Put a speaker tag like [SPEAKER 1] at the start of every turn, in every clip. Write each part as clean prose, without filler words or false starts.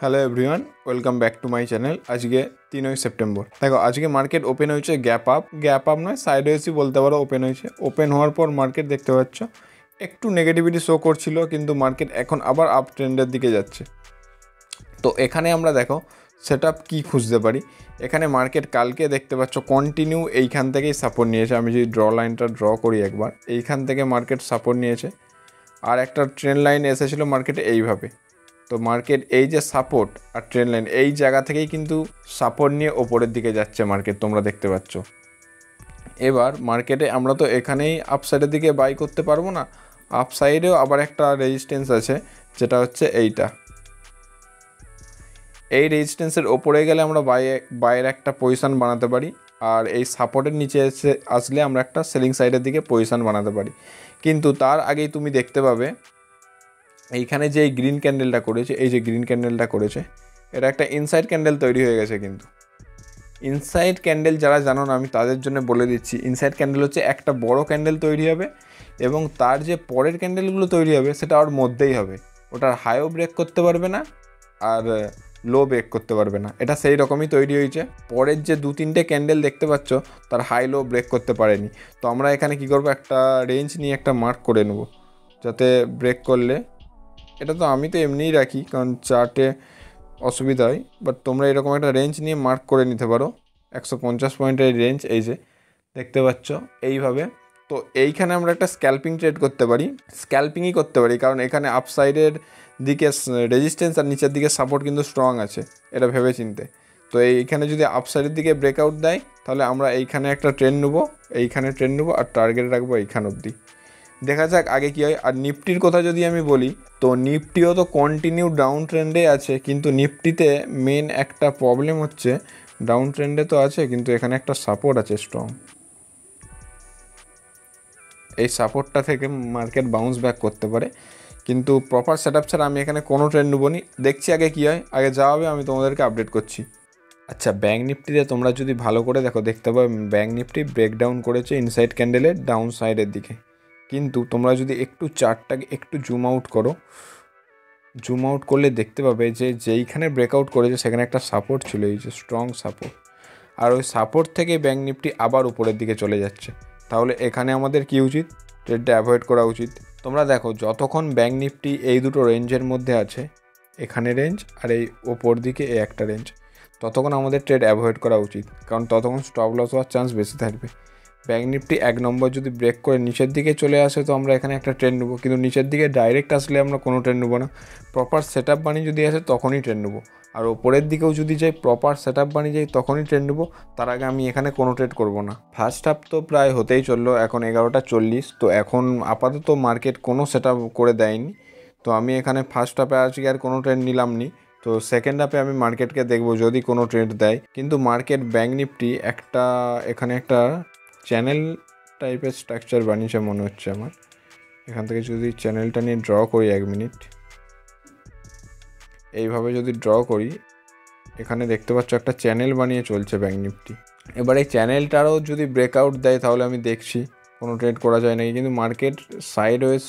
[SPEAKER 1] Hello everyone, welcome back to my channel. আজকে 3ই September. দেখো, আজকে মার্কেট ওপেন হয়েছে গ্যাপ আপ নয়, সাইডওয়েজই বলতে পারো। ওপেন হয়েছে, ওপেন হওয়ার পর মার্কেট দেখতে পাচ্ছ একটু নেগেটিভিটি শো করছিল, কিন্তু মার্কেট এখন আবার আপ ট্রেন্ডের দিকে যাচ্ছে। তো এখানে আমরা দেখো সেটআপ কি খুঁজতে পারি। এখানে মার্কেট কালকে দেখতে পাচ্ছ কন্টিনিউ এইখান থেকেই সাপোর্ট নিয়েছে। আমি যদি লাইনটা ড্র করি একবার, এইখান থেকে মার্কেট সাপোর্ট নিয়েছে, আর একটা ট্রেন্ড লাইন এসেছিলো মার্কেটে এইভাবে। তো মার্কেট এই যে সাপোর্ট আর ট্রেন্ড লাইন, এই জায়গা থেকেই কিন্তু সাপোর্ট নিয়ে ওপরের দিকে যাচ্ছে মার্কেট, তোমরা দেখতে পাচ্ছ। এবার মার্কেটে আমরা তো এখানেই আপসাইডের দিকে বাই করতে পারবো না, আপসাইডেও আবার একটা রেজিস্ট্যান্স আছে, যেটা হচ্ছে এইটা। এই রেজিস্ট্যান্সের ওপরে গেলে আমরা বাইয়ের একটা পজিশান বানাতে পারি, আর এই সাপোর্টের নিচে আসলে আমরা একটা সেলিং সাইডের দিকে পজিশান বানাতে পারি। কিন্তু তার আগেই তুমি দেখতে পাবে এইখানে যে এই গ্রিন ক্যান্ডেলটা করেছে, এই যে গ্রিন ক্যান্ডেলটা করেছে, এটা একটা ইনসাইড ক্যান্ডেল তৈরি হয়ে গেছে। কিন্তু ইনসাইড ক্যান্ডেল যারা জানো না, আমি তাদের জন্য বলে দিচ্ছি। ইনসাইড ক্যান্ডেল হচ্ছে একটা বড় ক্যান্ডেল তৈরি হবে, এবং তার যে পরের ক্যান্ডেলগুলো তৈরি হবে সেটা ওর মধ্যেই হবে। ওটার হাইও ব্রেক করতে পারবে না, আর লো ব্রেক করতে পারবে না। এটা সেই রকমই তৈরি হয়েছে। পরের যে 2-3টে ক্যান্ডেল দেখতে পাচ্ছ, তার হাই লো ব্রেক করতে পারেনি। তো আমরা এখানে কি করব, একটা রেঞ্জ নিয়ে একটা মার্ক করে নেব, যাতে ব্রেক করলে, এটা তো আমি তো এমনিই রাখি কারণ চার্টে অসুবিধা হয়, বাট তোমরা এরকম একটা রেঞ্জ নিয়ে মার্ক করে নিতে পারো। 150 পয়েন্টের রেঞ্জ এই যে দেখতে পাচ্ছ এইভাবে। তো এইখানে আমরা একটা স্ক্যাল্পিং ট্রেড করতে পারি, স্ক্যাল্পিংই করতে পারি, কারণ এখানে আপসাইডের দিকে রেজিস্ট্যান্স আর নিচের দিকে সাপোর্ট কিন্তু স্ট্রং আছে, এটা ভেবে চিনতে। তো এইখানে যদি আপসাইডের দিকে ব্রেকআউট দেয়, তাহলে আমরা এইখানে একটা ট্রেন্ড নেবো, এইখানে ট্রেন্ড নেবো, আর টার্গেট রাখবো এইখান অবধি। দেখা যাক আগে কী হয়। আর নিফটির কথা যদি আমি বলি, তো নিফটিও তো কন্টিনিউ ডাউন ট্রেন্ডে আছে, কিন্তু নিফটিতে মেন একটা প্রবলেম হচ্ছে, ডাউন ট্রেন্ডে তো আছে কিন্তু এখানে একটা সাপোর্ট আছে স্ট্রং। এই সাপোর্টটা থেকে মার্কেট বাউন্স ব্যাক করতে পারে, কিন্তু প্রপার সেটআপ ছাড়া আমি এখানে কোনো ট্রেন্ড নেবো নি। দেখছি আগে কী হয়, আগে যা হবে আমি তোমাদেরকে আপডেট করছি। আচ্ছা, ব্যাঙ্ক নিফটিতে তোমরা যদি ভালো করে দেখো, দেখতে পাবে ব্যাঙ্ক নিফটি ব্রেকডাউন করেছে ইনসাইড ক্যান্ডেলের ডাউন সাইডের দিকে। কিন্তু তোমরা যদি একটু চার্টটাকে একটু জুম আউট করো, জুম আউট করলে দেখতে পাবে যে যেইখানে ব্রেকআউট করেছে সেখানে একটা সাপোর্ট ছিল, এই যে স্ট্রং সাপোর্ট। আর ওই সাপোর্ট থেকে ব্যাঙ্ক নিফটি আবার উপরের দিকে চলে যাচ্ছে। তাহলে এখানে আমাদের কি উচিত, ট্রেডটা অ্যাভয়েড করা উচিত। তোমরা দেখো, যতক্ষণ ব্যাঙ্ক নিফটি এই দুটো রেঞ্জের মধ্যে আছে, এখানে রেঞ্জ আর এই ওপর দিকে এই একটা রেঞ্জ, ততক্ষণ আমাদের ট্রেড অ্যাভয়েড করা উচিত, কারণ ততক্ষণ স্টপ লস হওয়ার চান্স বেশি থাকবে। ব্যাঙ্ক নিফটি 1 নম্বর যদি ব্রেক করে নিচের দিকে চলে আসে, তো আমরা এখানে একটা ট্রেন্ড নেবো, কিন্তু নিচের দিকে ডাইরেক্ট আসলে আমরা কোনো ট্রেন্ড নেবো না। প্রপার সেট আপ বানিয়ে যদি আসে তখনই ট্রেন্ড নেবো, আর ওপরের দিকেও যদি যাই, প্রপার সেট আপ বানিয়ে যাই, তখনই ট্রেন্ড নেবো। তার আগে আমি এখানে কোনো ট্রেড করবো না। ফার্স্ট হাফ তো প্রায় হতেই চললো, এখন 11টা 40। তো এখন আপাতত মার্কেট কোনো সেট আপ করে দেয়নি, তো আমি এখানে ফার্স্ট হাফে আজকে আর কোনো ট্রেন্ড নিলাম নি। তো সেকেন্ড হাফে আমি মার্কেটকে দেখবো যদি কোনো ট্রেন্ড দেয়। কিন্তু মার্কেট ব্যাঙ্ক নিফটি একটা এখানে একটা চ্যানেল টাইপের স্ট্রাকচার বানিয়েছে মনে হচ্ছে আমার। এখান থেকে যদি চ্যানেলটা নিয়ে ড্র করি 1 মিনিট, এইভাবে যদি ড্র করি, এখানে দেখতে পাচ্ছ একটা চ্যানেল বানিয়ে চলছে ব্যাঙ্ক নিফটি। এবার এই চ্যানেলটারও যদি ব্রেকআউট দেয়, তাহলে আমি দেখছি কোনো ট্রেড করা যায় নাকি। কিন্তু মার্কেট সাইডওয়েজ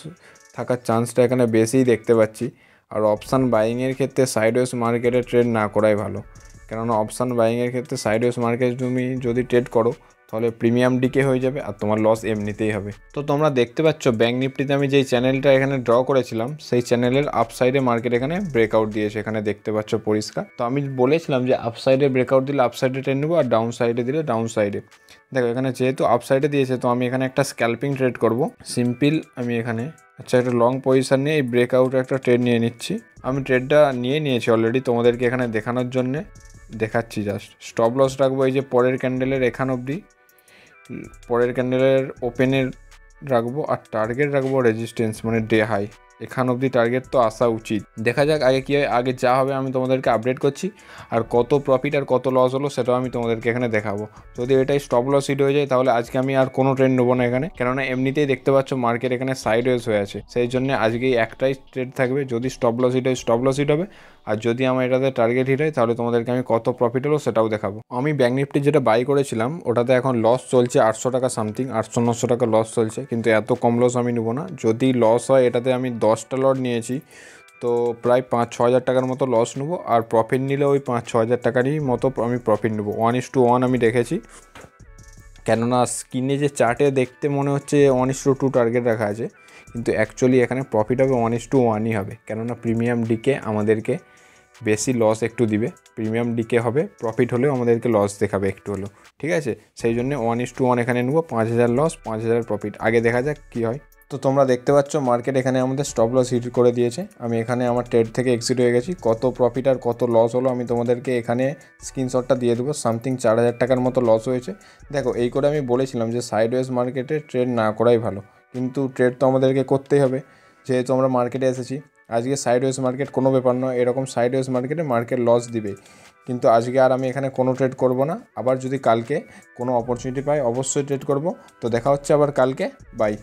[SPEAKER 1] থাকার চান্সটা এখানে বেশিই দেখতে পাচ্ছি। আর অপশান বাইংয়ের ক্ষেত্রে সাইডওয়েজ মার্কেটে ট্রেড না করাই ভালো, কেননা অপশান বাইংয়ের ক্ষেত্রে সাইডওয়েজ মার্কেট তুমি যদি ট্রেড করো, তাহলে প্রিমিয়াম ডিকে হয়ে যাবে আর তোমার লস এমনিতেই হবে। তো তোমরা দেখতে পাচ্ছ ব্যাঙ্ক নিফটিতে আমি যেই চ্যানেলটা এখানে ড্র করেছিলাম, সেই চ্যানেলের আপসাইডে মার্কেট এখানে ব্রেকআউট দিয়েছে, এখানে দেখতে পাচ্ছ পরিষ্কার। তো আমি বলেছিলাম যে আপসাইডে ব্রেকআউট দিলে আপসাইডে ট্রেন্ড নেবো, আর ডাউন সাইডে দিলে ডাউন সাইডে। দেখো এখানে যেহেতু আপসাইডে দিয়েছে, তো আমি এখানে একটা স্ক্যাল্পিং ট্রেড করব সিম্পল। আমি এখানে একটা লং পজিশন নিয়ে এই ব্রেকআউটে একটা ট্রেড নিয়ে নিচ্ছি। আমি ট্রেডটা নিয়েছি অলরেডি, তোমাদেরকে এখানে দেখানোর জন্যে দেখাচ্ছি জাস্ট। স্টপ লস রাখবো এই যে পরের ক্যান্ডেলের এখান অবধি, পরের ক্যান্ডেলের ওপেনের রাখবো, আর টার্গেট রাখবো রেজিস্ট্যান্স মানে ডে হাই, এখান অবধি টার্গেট তো আসা উচিত। দেখা যাক আগে কী হয়, আগে যা হবে আমি তোমাদেরকে আপডেট করছি। আর কত প্রফিট আর কত লস হলো সেটাও আমি তোমাদেরকে এখানে দেখাবো। যদি এটাই স্টপ লস হিট হয়ে যায়, তাহলে আজকে আমি আর কোনো ট্রেড নেবো না এখানে, কেননা এমনিতেই দেখতে পাচ্ছ মার্কেট এখানে সাইডওয়েজ হয়ে আছে। সেই জন্য আজকেই একটাই ট্রেড থাকবে, যদি স্টপ লস হিট হয় স্টপ লস হিট হবে, আর যদি আমার এটাতে টার্গেট হিট হয়, তাহলে তোমাদেরকে আমি কত প্রফিট হলো সেটাও দেখাবো। আমি ব্যাঙ্ক নিফটি যেটা বাই করেছিলাম, ওটাতে এখন লস চলছে 800 টাকা সামথিং, 800-900 টাকা লস চলছে, কিন্তু এত কম লস আমি নেবো না। যদি লস হয়, এটাতে আমি 10টা লট নিয়েছি, তো প্রায় 5-6 হাজার টাকার মতো লস নেবো, আর প্রফিট নিলে ওই 5-6 হাজার টাকারই মতো আমি প্রফিট নেবো। 1:1 আমি রেখেছি, কেননা স্ক্রিনে যে চার্টে দেখতে মনে হচ্ছে 1:2 টার্গেট রাখা আছে, কিন্তু অ্যাকচুয়ালি এখানে প্রফিট হবে 1:1ই হবে, কেননা প্রিমিয়াম ডিকে আমাদেরকে বেশি লস একটু দিবে। প্রিমিয়াম ডিকে হবে, প্রফিট হলেও আমাদেরকে লস দেখাবে একটু হলেও, ঠিক আছে। সেই জন্য 1:1 এখানে নেবো, 5,000 লস 5,000 প্রফিট। আগে দেখা যাক কী হয়। তো তোমরা দেখতে পাচ্ছ মার্কেট এখানে আমাদের স্টপ লস হিট করে দিয়েছে। আমি এখানে আমার ট্রেড থেকে এক্সিট হয়ে গেছি। কত প্রফিট আর কত লস হলো আমি তোমাদেরকে এখানে স্ক্রিনশটটা দিয়ে দেবো। সামথিং 4,000 টাকার মতো লস হয়েছে। দেখো, এই করে আমি বলেছিলাম যে সাইডওয়েজ মার্কেটে ট্রেড না করাই ভালো, কিন্তু ট্রেড তো আমাদেরকে করতেই হবে, যেহেতু আমরা মার্কেটে এসেছি। আজকে সাইডওয়েজ মার্কেট কোনো ব্যাপার নয়, এরকম সাইডওয়েজ মার্কেটে মার্কেট লস দিবে, কিন্তু আজকে আর আমি এখানে কোনো ট্রেড করব না। আবার যদি কালকে কোনো অপরচুনিটি পাই অবশ্যই ট্রেড করব। তো দেখা হচ্ছে আবার কালকে, বাই।